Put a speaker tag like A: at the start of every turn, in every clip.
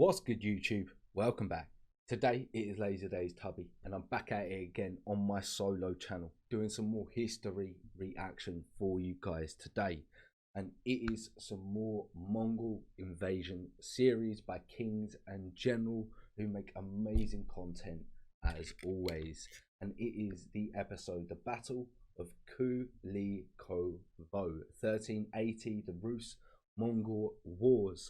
A: What's good, YouTube? Welcome back. Today it is LazyDaze Tubby, and I'm back at it again on my solo channel, doing some more history reaction for you guys today. And it is some more Mongol Invasion series by Kings and General, who make amazing content as always. And it is the episode, The Battle of Kulikovo, 1380, the Rus-Mongol Wars.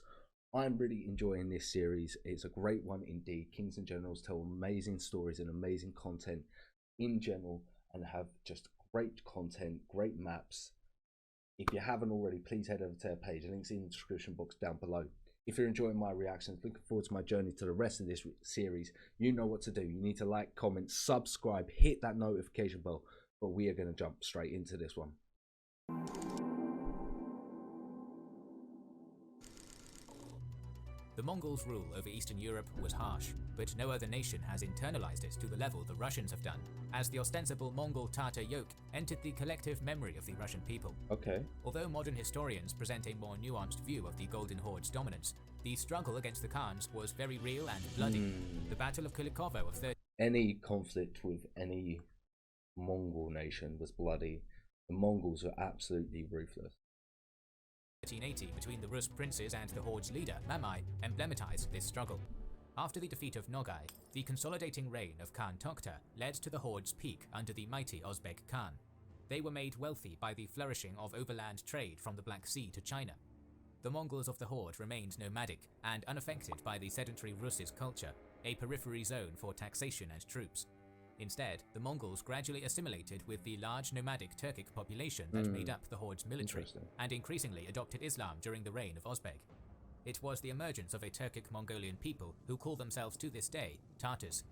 A: I'm really enjoying this series. It's a great one indeed. Kings and Generals tell amazing stories and amazing content in general, and have just great content, great maps. If you haven't already, please head over to their page. The link's in the description box down below. If you're enjoying my reactions, looking forward to my journey to the rest of this series, you know what to do. You need to like, comment, subscribe, hit that notification bell. But we are going to jump straight into this one.
B: The Mongols' rule over Eastern Europe was harsh, but no other nation has internalized it to the level the Russians have done, as the ostensible Mongol-Tatar yoke entered the collective memory of the Russian people.
A: Okay.
B: Although modern historians present a more nuanced view of the Golden Horde's dominance, the struggle against the Khans was very real and bloody. The Battle of Kulikovo of
A: Any conflict with any Mongol nation was bloody. The Mongols were absolutely ruthless.
B: 1380 between the Rus princes and the Horde's leader, Mamai, emblematized this struggle. After the defeat of Nogai, the consolidating reign of Khan Tokhta led to the Horde's peak under the mighty Özbek Khan. They were made wealthy by the flourishing of overland trade from the Black Sea to China. The Mongols of the Horde remained nomadic and unaffected by the sedentary Rus's culture, a periphery zone for taxation and troops. Instead, the Mongols gradually assimilated with the large nomadic Turkic population that made up the Horde's military, and increasingly adopted Islam during the reign of Özbek. It was the emergence of a Turkic Mongolian people who call themselves to this day Tatars.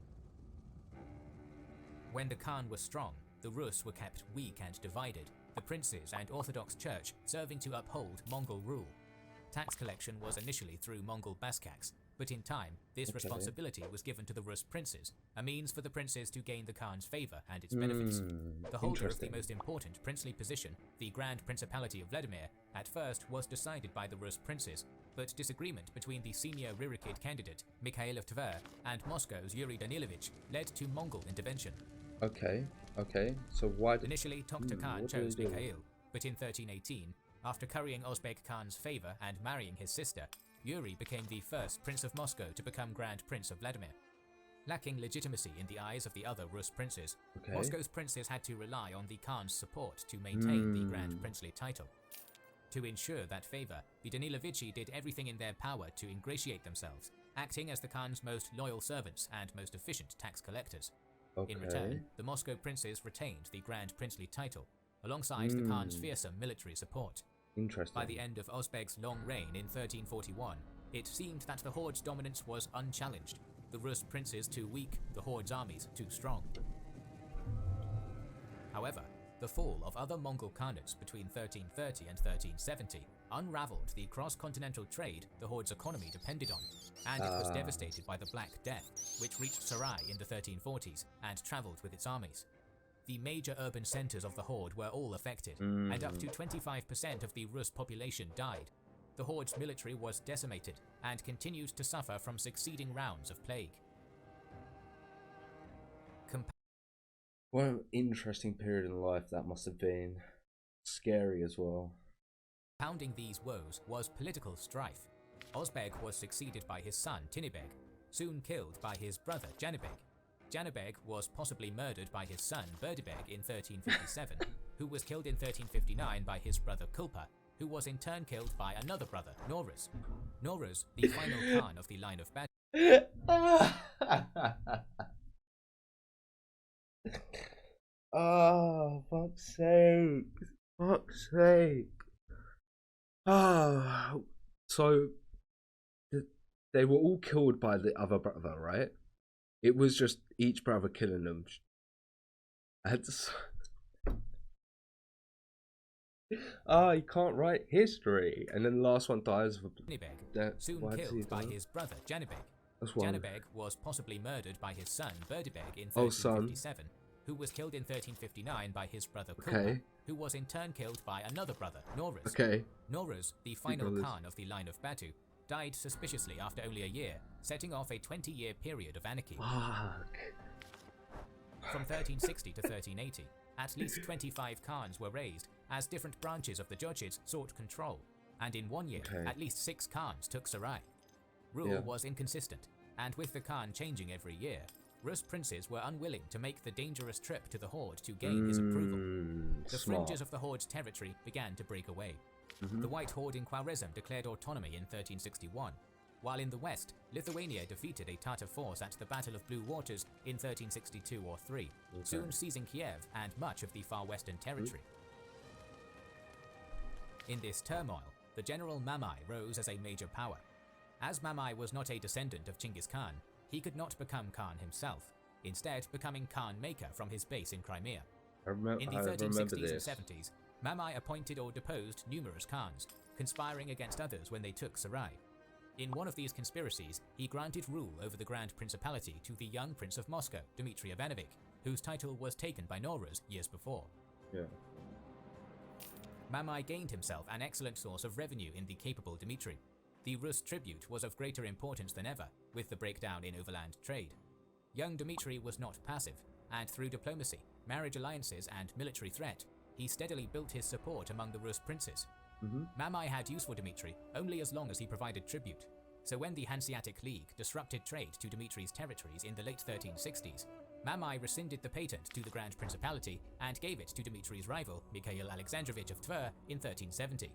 B: When the Khan was strong, the Rus were kept weak and divided, the princes and Orthodox Church serving to uphold Mongol rule. Tax collection was initially through Mongol Baskaks, but in time, this responsibility was given to the Rus princes, a means for the princes to gain the Khan's favor and its benefits. The holder of the most important princely position, the Grand Principality of Vladimir, at first was decided by the Rus princes, but disagreement between the senior Rurikid candidate, Mikhail of Tver, and Moscow's Yuri Danilovich led to Mongol intervention.
A: Okay. So why
B: Initially, Tokhta Khan chose Mikhail, but in 1318, after currying Özbek Khan's favor and marrying his sister, Yuri became the first Prince of Moscow to become Grand Prince of Vladimir. Lacking legitimacy in the eyes of the other Rus princes, Moscow's princes had to rely on the Khan's support to maintain the Grand Princely title. To ensure that favor, the Danilovichi did everything in their power to ingratiate themselves, acting as the Khan's most loyal servants and most efficient tax collectors. In return, the Moscow princes retained the Grand Princely title, alongside the Khan's fearsome military support. By the end of Özbek's long reign in 1341, it seemed that the Horde's dominance was unchallenged, the Rus princes too weak, the Horde's armies too strong. However, the fall of other Mongol Khanates between 1330 and 1370 unraveled the cross-continental trade the Horde's economy depended on, and it was devastated by the Black Death, which reached Sarai in the 1340s and travelled with its armies. The major urban centers of the Horde were all affected, and up to 25% of the Rus population died. The Horde's military was decimated, and continued to suffer from succeeding rounds of plague.
A: What an interesting period in life that must have been. Scary as well.
B: Compounding these woes was political strife. Özbek was succeeded by his son Tinibeg, soon killed by his brother Janibeg. Janibeg was possibly murdered by his son Berdibeg in 1357, who was killed in 1359 by his brother Kulpa, who was in turn killed by another brother, Noruz. Noruz, the final Khan of the line of Badu.
A: Oh, fuck's sake. Fuck's sake. Oh, so they were all killed by the other brother, right? It was just each brother killing them. You can't write history. And then the last one dies of
B: a soon killed by his brother Janibeg. Janibeg was possibly murdered by his son Berdibeg in 1357, who was killed in 1359 by his brother Kulpa, who was in turn killed by another brother, Noruz. Noruz, the final Khan of the line of Batu, died suspiciously after only a year, setting off a 20-year period of anarchy.
A: Fuck.
B: From 1360 to 1380, at least 25 Khans were raised as different branches of the Jochids sought control, and in 1 year, at least 6 Khans took Sarai. Rule was inconsistent, and with the Khan changing every year, Rus princes were unwilling to make the dangerous trip to the Horde to gain his approval. The fringes of the Horde's territory began to break away. The White Horde in Khwarezm declared autonomy in 1361, while in the west, Lithuania defeated a Tatar force at the Battle of Blue Waters in 1362 or 3, soon seizing Kiev and much of the far western territory. In this turmoil, the general Mamai rose as a major power. As Mamai was not a descendant of Genghis Khan, he could not become Khan himself, instead becoming Khan Maker from his base in Crimea. In the 1360s and 70s, Mamai appointed or deposed numerous Khans, conspiring against others when they took Sarai. In one of these conspiracies, he granted rule over the Grand Principality to the young Prince of Moscow, Dmitry Ivanovich, whose title was taken by Nauruz years before. Mamai gained himself an excellent source of revenue in the capable Dmitry. The Rus tribute was of greater importance than ever, with the breakdown in overland trade. Young Dmitry was not passive, and through diplomacy, marriage alliances and military threat, he steadily built his support among the Rus princes. Mamai had use for Dmitry only as long as he provided tribute, so when the Hanseatic League disrupted trade to Dmitry's territories in the late 1360s, Mamai rescinded the patent to the Grand Principality and gave it to Dmitry's rival, Mikhail Alexandrovich of Tver, in 1370.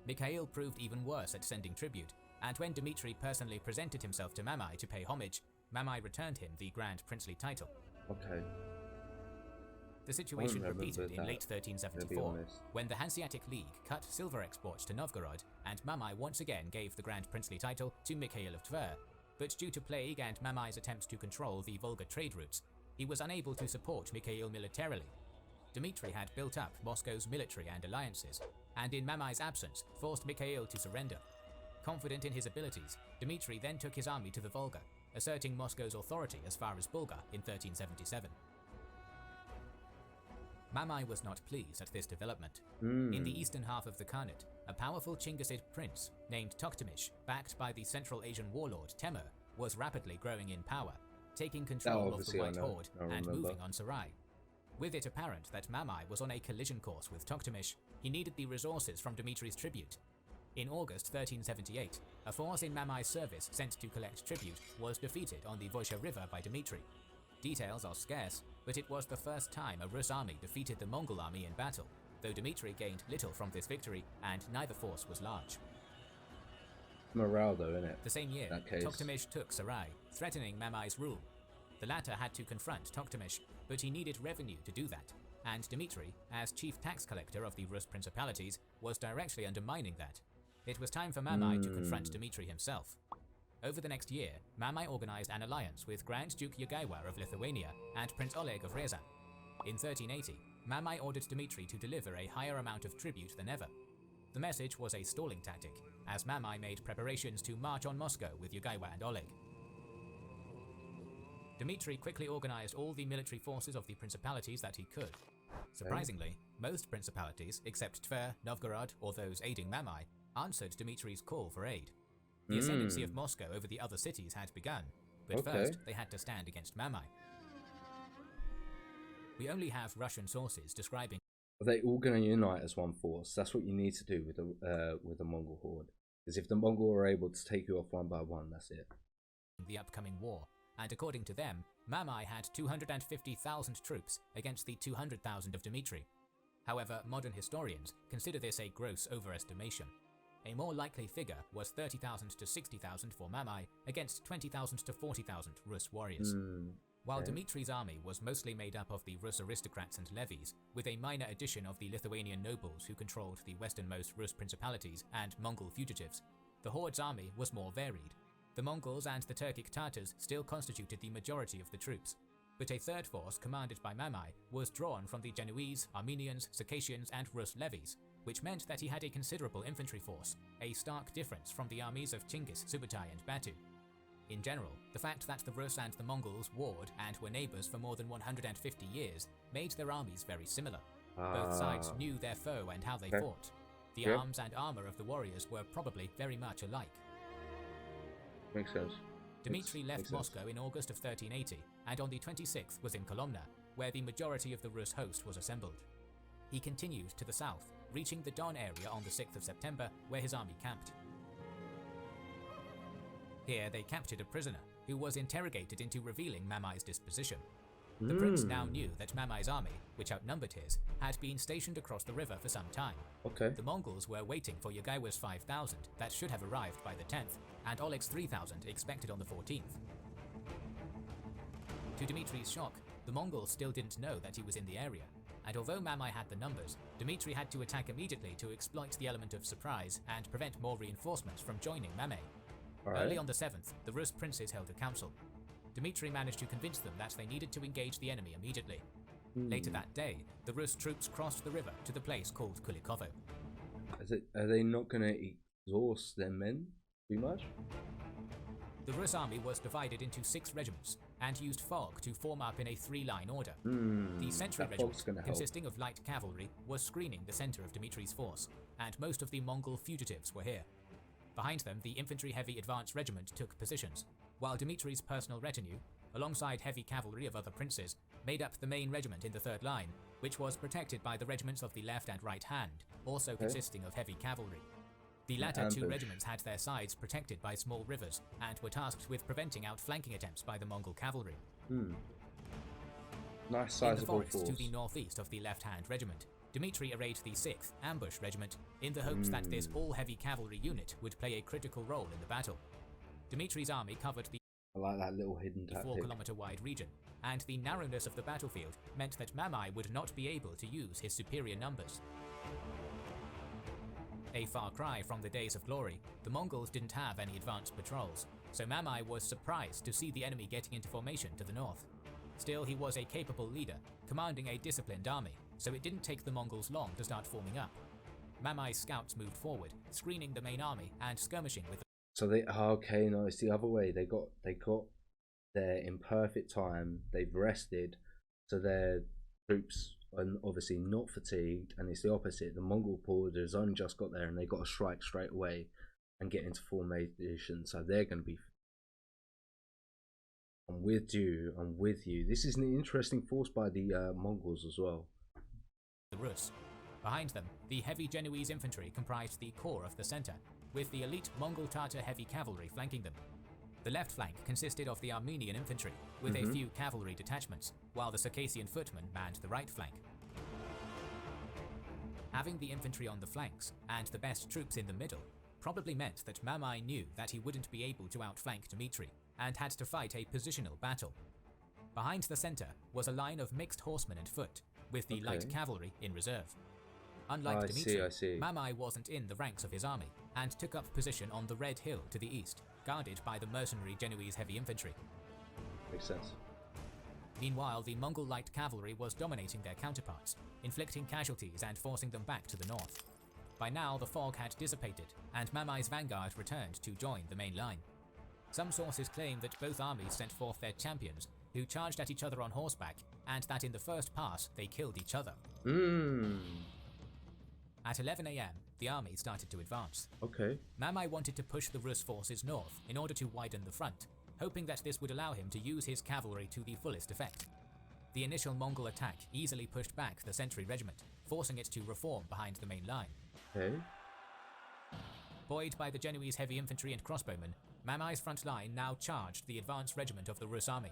B: Mikhail proved even worse at sending tribute, and when Dmitry personally presented himself to Mamai to pay homage, Mamai returned him the Grand Princely title. The situation repeated in late 1374, when the Hanseatic League cut silver exports to Novgorod, and Mamai once again gave the Grand Princely title to Mikhail of Tver, but due to plague and Mamai's attempts to control the Volga trade routes, he was unable to support Mikhail militarily. Dmitry had built up Moscow's military and alliances, and in Mamai's absence forced Mikhail to surrender. Confident in his abilities, Dmitry then took his army to the Volga, asserting Moscow's authority as far as Bulgar in 1377. Mamai was not pleased at this development. In the eastern half of the Khanate, a powerful Chinggisid prince named Toktamish, backed by the Central Asian warlord Temur, was rapidly growing in power, taking control of the White Horde and moving on Sarai. With it apparent that Mamai was on a collision course with Toktamish, he needed the resources from Dmitry's tribute. In August 1378, a force in Mamai's service sent to collect tribute was defeated on the Voysha River by Dmitry. Details are scarce, but it was the first time a Rus army defeated the Mongol army in battle, though Dmitry gained little from this victory and neither force was large.
A: Morale though, innit?
B: The same year, Toktamish took Sarai, threatening Mamai's rule. The latter had to confront Toktamish, but he needed revenue to do that, and Dmitry, as chief tax collector of the Rus principalities, was directly undermining that. It was time for Mamai to confront Dmitry himself. Over the next year, Mamai organized an alliance with Grand Duke Yagaiwa of Lithuania and Prince Oleg of Ryazan. In 1380, Mamai ordered Dmitry to deliver a higher amount of tribute than ever. The message was a stalling tactic, as Mamai made preparations to march on Moscow with Yagaiwa and Oleg. Dmitry quickly organized all the military forces of the principalities that he could. Surprisingly, most principalities, except Tver, Novgorod, or those aiding Mamai, answered Dmitry's call for aid. The ascendancy of Moscow over the other cities had begun, but first they had to stand against Mamai. We only have Russian sources describing.
A: Are they all going to unite as one force? That's what you need to do with the Mongol horde. Because if the Mongol are able to take you off one by one, that's it.
B: The upcoming war, and according to them, Mamai had 250,000 troops against the 200,000 of Dmitry. However, modern historians consider this a gross overestimation. A more likely figure was 30,000 to 60,000 for Mamai against 20,000 to 40,000 Rus warriors. While Dmitry's army was mostly made up of the Rus aristocrats and levies, with a minor addition of the Lithuanian nobles who controlled the westernmost Rus principalities and Mongol fugitives, the Horde's army was more varied. The Mongols and the Turkic Tatars still constituted the majority of the troops, but a third force commanded by Mamai was drawn from the Genoese, Armenians, Circassians and Rus levies, which meant that he had a considerable infantry force, a stark difference from the armies of Chinggis, Subutai and Batu. In general, the fact that the Rus and the Mongols warred and were neighbours for more than 150 years made their armies very similar. Both sides knew their foe and how they fought. The arms and armour of the warriors were probably very much alike.
A: Makes sense.
B: Dmitry left
A: Makes sense.
B: Moscow in August of 1380, and on the 26th was in Kolomna, where the majority of the Rus host was assembled. He continued to the south, reaching the Don area on the 6th of September, where his army camped. Here they captured a prisoner, who was interrogated into revealing Mamai's disposition. The prince now knew that Mamai's army, which outnumbered his, had been stationed across the river for some time.
A: Okay.
B: The Mongols were waiting for Yogaiwa's 5,000 that should have arrived by the 10th, and Oleg's 3,000 expected on the 14th. To Dmitry's shock, the Mongols still didn't know that he was in the area, and although Mamai had the numbers, Dmitry had to attack immediately to exploit the element of surprise and prevent more reinforcements from joining Mamai. Early on the 7th, the Rus princes held a council. Dmitry managed to convince them that they needed to engage the enemy immediately. Later that day, the Rus troops crossed the river to the place called Kulikovo.
A: Are they not going to exhaust their men too much?
B: The Rus army was divided into 6 regiments and used fog to form up in a 3-line order. The Century Regiment, consisting of light cavalry, was screening the center of Dmitry's force, and most of the Mongol fugitives were here. Behind them, the Infantry Heavy Advance Regiment took positions, while Dmitry's personal retinue, alongside heavy cavalry of other princes, made up the main regiment in the 3rd line, which was protected by the regiments of the left and right hand, also consisting of heavy cavalry. The latter 2 regiments had their sides protected by small rivers and were tasked with preventing outflanking attempts by the Mongol cavalry.
A: Nice sizable
B: force. In the forest to the northeast of the left-hand regiment, Dmitry arrayed the 6th Ambush Regiment in the hopes that this all-heavy cavalry unit would play a critical role in the battle. Dmitry's army covered the
A: I like that little hidden tactic.
B: 4-kilometer-wide region, and the narrowness of the battlefield meant that Mamai would not be able to use his superior numbers. A far cry from the days of glory, the Mongols didn't have any advanced patrols, so Mamai was surprised to see the enemy getting into formation to the north. Still, he was a capable leader, commanding a disciplined army, so it didn't take the Mongols long to start forming up. Mamai's scouts moved forward, screening the main army and skirmishing with them.
A: So okay, no, it's the other way. They got there in perfect time. They've rested, so their troops are obviously not fatigued, and it's the opposite. The Mongol porters only just got there, and they got to strike straight away and get into formation. So they're going to be. I'm with you. This is an interesting force by the Mongols as well.
B: The Rus. Behind them, the heavy Genoese infantry comprised the core of the center, with the elite Mongol Tatar heavy cavalry flanking them. The left flank consisted of the Armenian infantry, with a few cavalry detachments, while the Circassian footmen manned the right flank. Having the infantry on the flanks and the best troops in the middle probably meant that Mamai knew that he wouldn't be able to outflank Dmitry and had to fight a positional battle. Behind the center was a line of mixed horsemen and foot, with the light cavalry in reserve. Unlike Dmitry, Mamai wasn't in the ranks of his army and took up position on the Red Hill to the east, guarded by the mercenary Genoese heavy infantry.
A: Makes sense.
B: Meanwhile, the Mongol light cavalry was dominating their counterparts, inflicting casualties and forcing them back to the north. By now, the fog had dissipated, and Mamai's vanguard returned to join the main line. Some sources claim that both armies sent forth their champions, who charged at each other on horseback, and that in the first pass they killed each other. At 11 AM, the army started to advance. Mamai wanted to push the Rus forces north in order to widen the front, hoping that this would allow him to use his cavalry to the fullest effect. The initial Mongol attack easily pushed back the Century Regiment, forcing it to reform behind the main line. Buoyed by the Genoese heavy infantry and crossbowmen, Mamai's front line now charged the advance regiment of the Rus army.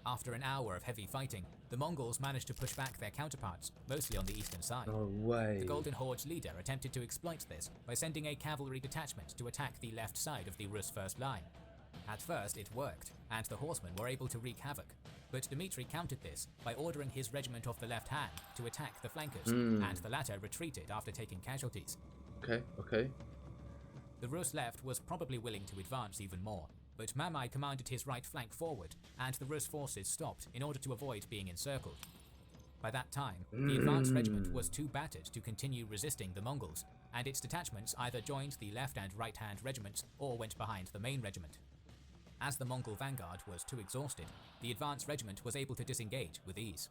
B: After an hour of heavy fighting, the Mongols managed to push back their counterparts, mostly on the eastern side.
A: No way.
B: The Golden Horde's leader attempted to exploit this by sending a cavalry detachment to attack the left side of the Rus first line. At first it worked, and the horsemen were able to wreak havoc, but Dmitry countered this by ordering his regiment of the left hand to attack the flankers, and the latter retreated after taking casualties. The Rus left was probably willing to advance even more, but Mamai commanded his right flank forward, and the Rus forces stopped in order to avoid being encircled. By that time, the advance regiment was too battered to continue resisting the Mongols, and its detachments either joined the left and right-hand regiments or went behind the main regiment. As the Mongol vanguard was too exhausted, the advance regiment was able to disengage with ease.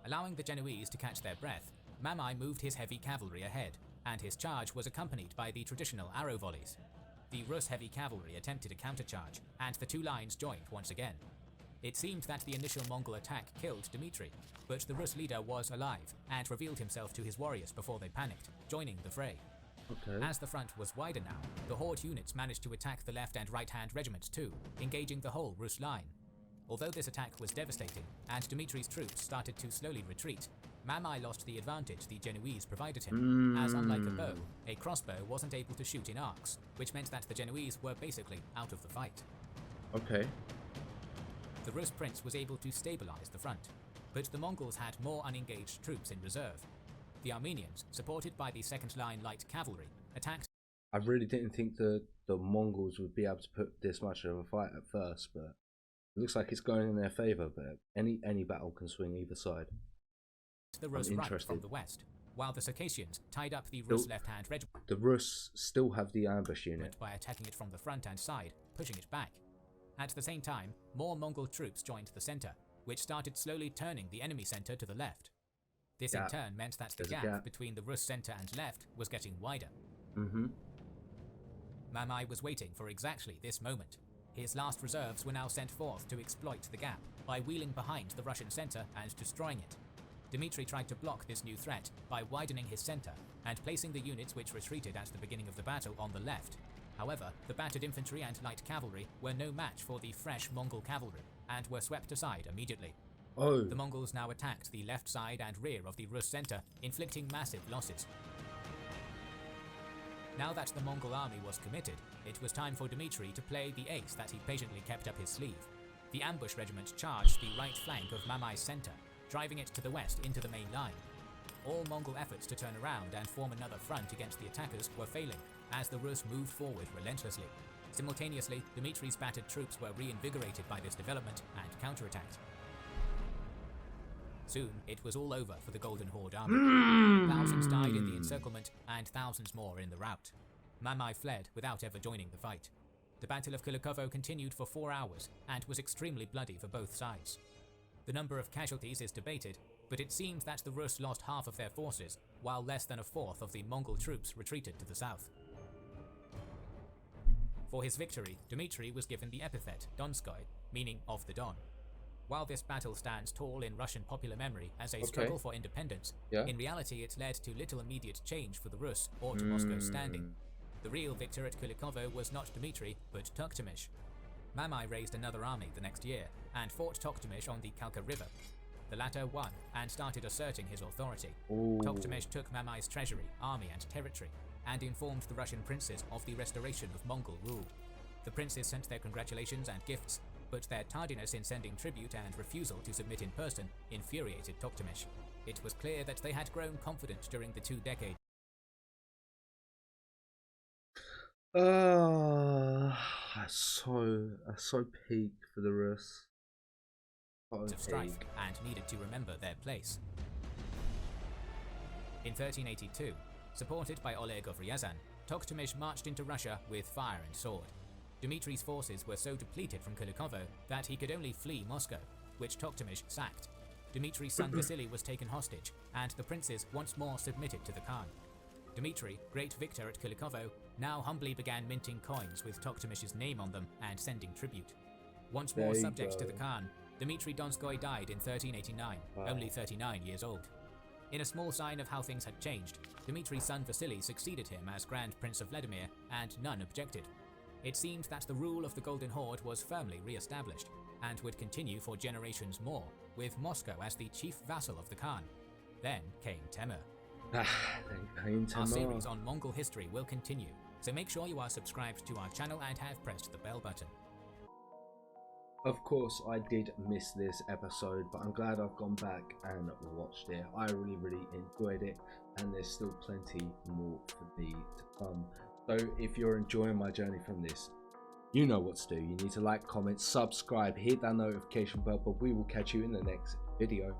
B: Allowing the Genoese to catch their breath, Mamai moved his heavy cavalry ahead, and his charge was accompanied by the traditional arrow volleys. the Rus heavy cavalry attempted a countercharge, and the two lines joined once again. It seemed that the initial Mongol attack killed Dmitry, but the Rus leader was alive and revealed himself to his warriors before they panicked, joining the fray.
A: Okay.
B: As the front was wider now, the horde units managed to attack the left and right-hand regiments too, engaging the whole Rus line. Although this attack was devastating, and Dmitry's troops started to slowly retreat, Mamai lost the advantage the Genoese provided him, as unlike a bow, a crossbow wasn't able to shoot in arcs, which meant that the Genoese were basically out of the fight.
A: Okay.
B: The Rus prince was able to stabilize the front, but the Mongols had more unengaged troops in reserve. The Armenians, supported by the second-line light cavalry, attacked.
A: I really didn't think the Mongols would be able to put this much of a fight at first, but it looks like it's going in their favour. But any battle can swing either side.
B: The Rus right from the west, while the Circassians tied up the Rus left-hand regiment.
A: The Rus still have the ambush unit
B: by attacking it from the front and side, pushing it back. At the same time, more Mongol troops joined the center, which started slowly turning the enemy center to the left. This in turn meant that the gap between the Rus center and left was getting wider. Mamai was waiting for exactly this moment. His last reserves were now sent forth to exploit the gap by wheeling behind the Russian center and destroying it. Dmitry tried to block this new threat by widening his center and placing the units which retreated at the beginning of the battle on the left. However, the battered infantry and light cavalry were no match for the fresh Mongol cavalry and were swept aside immediately. The Mongols now attacked the left side and rear of the Rus center, inflicting massive losses. Now that the Mongol army was committed, it was time for Dmitry to play the ace that he patiently kept up his sleeve. The ambush regiment charged the right flank of Mamai's center, driving it to the west into the main line. All Mongol efforts to turn around and form another front against the attackers were failing, as the Rus moved forward relentlessly. Simultaneously, Dmitry's battered troops were reinvigorated by this development and counterattacked. Soon, it was all over for the Golden Horde army. Thousands died in the encirclement, and thousands more in the rout. Mamai fled without ever joining the fight. The Battle of Kulikovo continued for 4 hours, and was extremely bloody for both sides. The number of casualties is debated, but it seems that the Rus lost half of their forces, while less than a fourth of the Mongol troops retreated to the south. For his victory, Dmitry was given the epithet Donskoy, meaning of the Don. While this battle stands tall in Russian popular memory as a struggle for independence, in reality it led to little immediate change for the Rus or to Moscow's standing. The real victor at Kulikovo was not Dmitry, but Toktamish. Mamai raised another army the next year, and fought Toktamish on the Kalka River. The latter won, and started asserting his authority. Toktamish took Mamai's treasury, army and territory, and informed the Russian princes of the restoration of Mongol rule. The princes sent their congratulations and gifts, but their tardiness in sending tribute and refusal to submit in person infuriated Toktamish. It was clear that they had grown confident during the 2 decades
A: so peak for the Rus.
B: of strife and needed to remember their place. In 1382, supported by Oleg of Ryazan, Toktamish marched into Russia with fire and sword. Dmitry's forces were so depleted from Kulikovo that he could only flee Moscow, which Toktamish sacked. Dmitry's son Vasily was taken hostage, and the princes once more submitted to the Khan. Dmitry, great victor at Kulikovo, now humbly began minting coins with Toktamish's name on them and sending tribute. Once more subject to the Khan, Dmitry Donskoy died in 1389, only 39 years old. In a small sign of how things had changed, Dmitry's son Vasily succeeded him as Grand Prince of Vladimir, and none objected. It seemed that the rule of the Golden Horde was firmly re-established, and would continue for generations more, with Moscow as the chief vassal of the Khan. Then came Temur. Our series on Mongol history will continue, so make sure you are subscribed to our channel and have pressed the bell button.
A: Of course, I did miss this episode, but I'm glad I've gone back and watched it. I really enjoyed it, and there's still plenty more for me to come. So if you're enjoying my journey from this, you know what to do. You need to like, comment, subscribe, hit that notification bell, but we will catch you in the next video.